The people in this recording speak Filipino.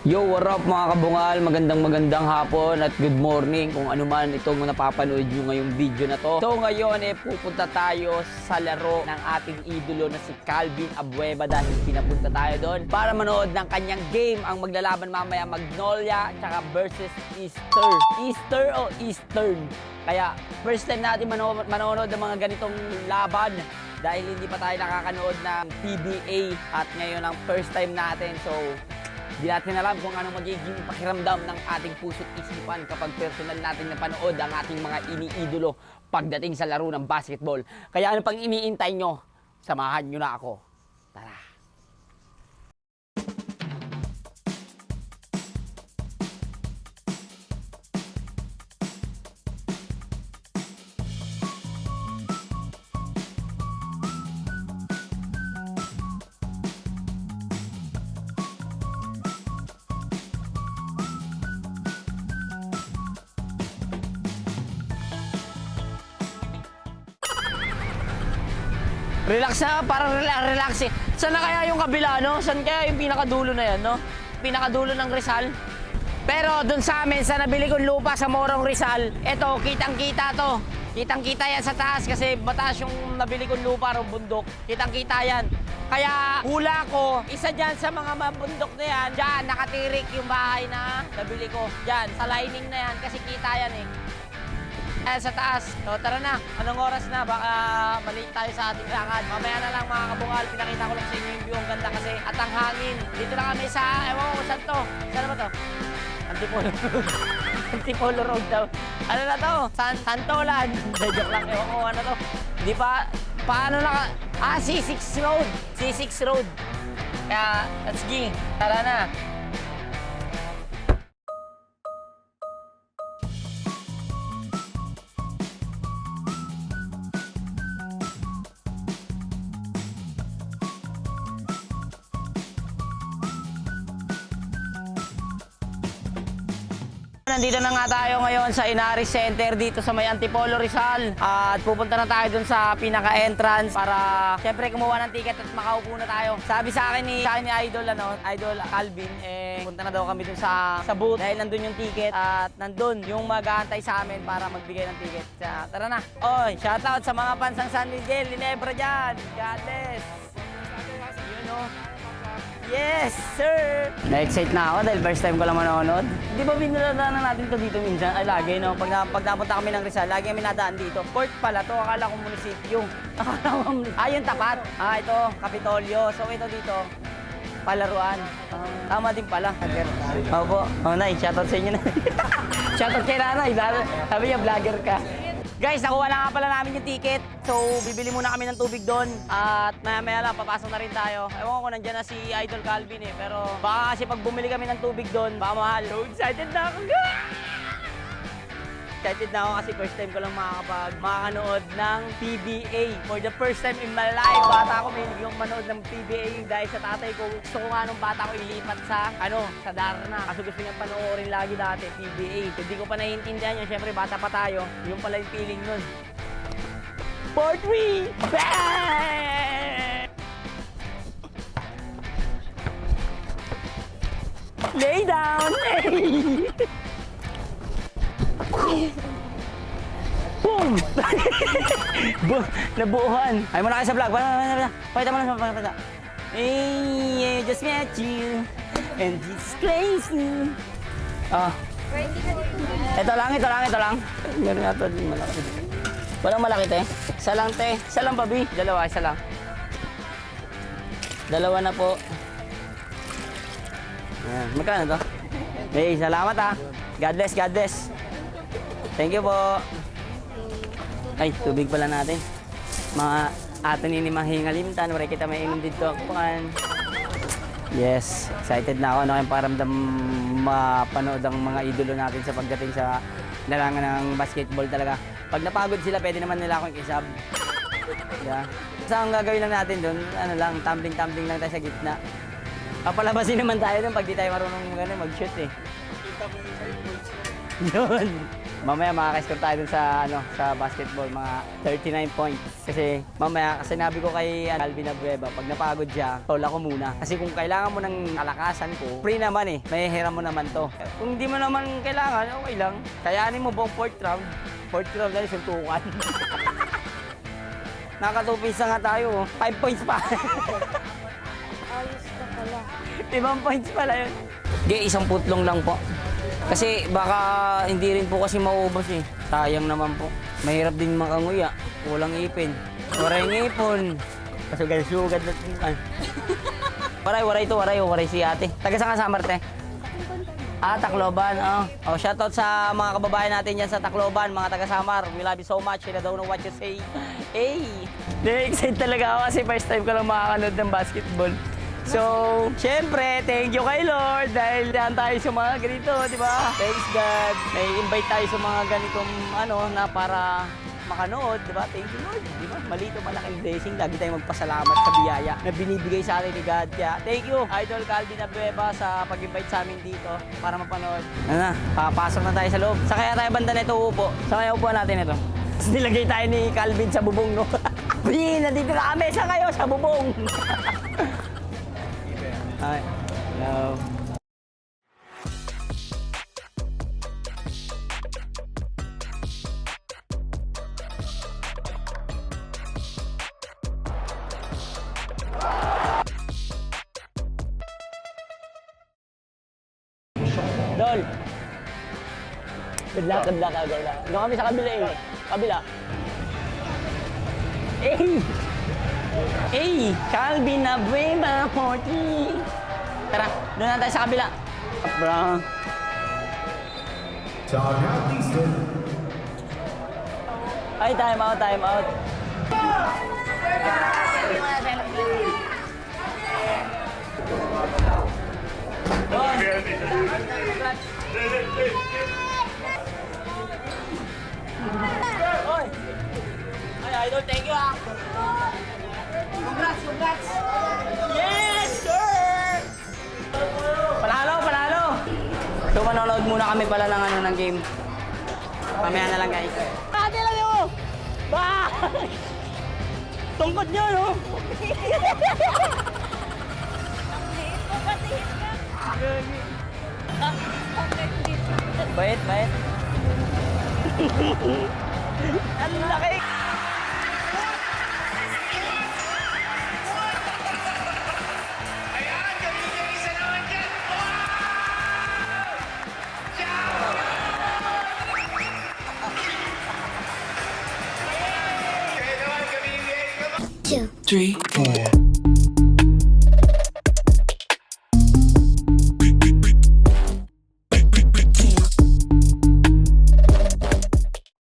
Yo, what up mga kabungal? Magandang hapon at good morning kung ano man itong napapanood nyo ngayong video na to. So ngayon pupunta tayo sa laro ng ating idolo na si Calvin Abueva dahil pinapunta tayo doon para manood ng kanyang game. Ang maglalaban mamaya Magnolia tsaka versus Eastern. Easter o Eastern? Kaya first time natin manonood ng mga ganitong laban dahil hindi pa tayo nakakanood ng PBA at ngayon ang first time natin. So di natin alam kung anong magiging pakiramdam ng ating puso't isipan kapag personal natin napanood ang ating mga iniidolo pagdating sa laro ng basketball. Kaya ano pang iniintay nyo? Samahan nyo na ako. Tara! Relax na, parang relax eh. Saan na kaya yung kabila, no? Saan kaya yung pinakadulo na yan, no? Pinakadulo ng Rizal. Pero dun sa amin, sa nabili kong lupa sa Morong Rizal, eto, kitang-kita to. Kitang-kita yan sa taas kasi mataas yung nabili kong lupa ro bundok. Kitang-kita yan. Kaya hula ko, isa dyan sa mga mabundok na yan, dyan nakatirik yung bahay na nabili ko. Dyan, sa lining na yan kasi kita yan eh. Sa taas. So tara na. Anong oras na? Baka maliit tayo sa ating lakad. Mamaya na lang mga kabungal. Pinakita ko lang sa inyo yung view. Ang ganda kasi. At ang hangin. Dito na kami sa, ewan ko saan to. Saan ba to? Antipolo. Antipolo Road daw. Ano na to? Santolan. Joke lang. Ewan ko ano to. Di pa, paano na? C6 Road. C6 Road. Kaya, let's go. Tara na. Nandito na nga tayo ngayon sa Inaris Center dito sa may Antipolo Rizal at pupunta na tayo dun sa pinaka-entrance para syempre kumuha ng ticket at makaupo na tayo. Sabi sa akin ni Idol Idol Calvin punta na daw kami dun sa booth dahil nandun yung ticket at nandun yung mag-aantay sa amin para magbigay ng ticket. Tara na. Oy, shoutout sa mga fans ng San Miguel, Ginebra dyan. God bless. You know. Yes, sir! Na-excite na ako dahil first time ko lang manonood. Di ba binuladanan natin to dito minsan? Ay, lagi, no? Pag napunta kami ng Rizal, lagi kami nadaan dito. Court pala to, akala ko munisipyo. Yung tapat. Ito, Kapitolyo. So, ito dito, palaruan. Tama din pala. Opo. Nay, shoutout sa inyo na. Shoutout kay Nanay. Sabi niya, vlogger ka. Guys, nakuha na nga pala namin yung ticket. So, bibili muna kami ng tubig doon. At maya lang, papasok na rin tayo. Ewan ko kung nandyan na si Idol Calvin eh. Pero baka kasi pag bumili kami ng tubig doon, baka mahal. So, excited na ako. Excited na ako kasi first time ko lang makakanood ng PBA. For the first time in my life, bata ako may hindi kong manood ng PBA dahil sa tatay ko. Gusto ko nga nung bata ko ilipat sa Darna. Kasi gusto niya panoorin lagi dati, PBA. Hindi ko pa naiintindihan yun. Siyempre, bata pa tayo. Yung pala yung feeling nun. 4-3! Bang! Lay down! Boom! Nabuuhan. Ay mo na kayo sa vlog. Pakita mo na sa Hey, I just met you. And this crazy. Ito lang. Meron nga ito din malaki. Walang malaki, te. Isa lang, te. Isa lang, babi. Dalawa, isa lang. Dalawa na po. Ayan. Magkano to? Hey, salamat ha. God bless, God bless. Thank you po. Ay, tubig pala natin. Mga atin ini mahingalimtan. Wala kita may inom dito. Yes, excited na ako. Kayong paramdam mapanood ang mga idolo natin sa pagdating sa larangan ng basketball talaga. Pag napagod sila, pwede naman nila akong isab. Yeah. So, ang gagawin lang natin doon, tumbling lang tayo sa gitna. Papalabasin naman tayo doon pag di tayo marunong mag-shoot eh. Yun. Mamaya makaka-score tayo dun sa, sa basketball, mga 39 points. Kasi mamaya, sinabi ko kay Alvin Abueva, pag napagod siya, foul ako muna. Kasi kung kailangan mo ng kalakasan ko, free naman eh, may hiram mo naman to. Kung hindi mo naman kailangan, okay lang. Kayanin mo buong fourth round. Fourth round na suntukan. Naka 2 points na nga tayo, 5 points pa. Ayos ka pala. 5 points pala yun. Hindi, isang putlong lang po. Kasi baka hindi rin po kasi maubos eh. Sayang naman po. Mahirap din makanguya. Walang ipin. Waray ngipon. Kasugad-sugad na tingkan. Waray si ate. Taga saan ka sa Marte? Tacloban. Oh, shoutout sa mga kababayan natin dyan sa Tacloban, mga taga Samar. We love you so much. I don't know what you say. Hey! Excited talaga ako kasi first time ko lang makakanood ng basketball. So, syempre, thank you kay Lord dahil diyan tayo sa mga ganito, di ba? Thanks God. May invite tayo sa mga ganitong na para makanood, di ba? Thank you Lord, di ba? Malito malaking blessing. Lagi tayong magpasalamat sa biyaya na binibigay sa atin ni God. Kaya, thank you, Idol Calvin Abueva sa pag-invite sa amin dito para mapanood. Papasok na tayo sa loob. Sa kaya tayo banda nito upo. Sa kaya upuan natin ito. Tapos nilagay tayo ni Calvin sa bubong, no? Nandito na kami. Sa kayo? Sa bubong. Hi. Hello. Dol. Good luck. Doon kami sa kabila eh. Kabila. Calvin Abueva, 40. Tara, doon na tayo sa kabila. Bro. Ay, time out. Oy! Ay, Idol, thank you ah! Congrats! Yes, sir! Panalo! So, manonood muna kami pala ng game. Mamaya na lang, guys. Ate lang yun! Ba! Tungkod nyo, no? Bait. Ang laki! Two, three, four.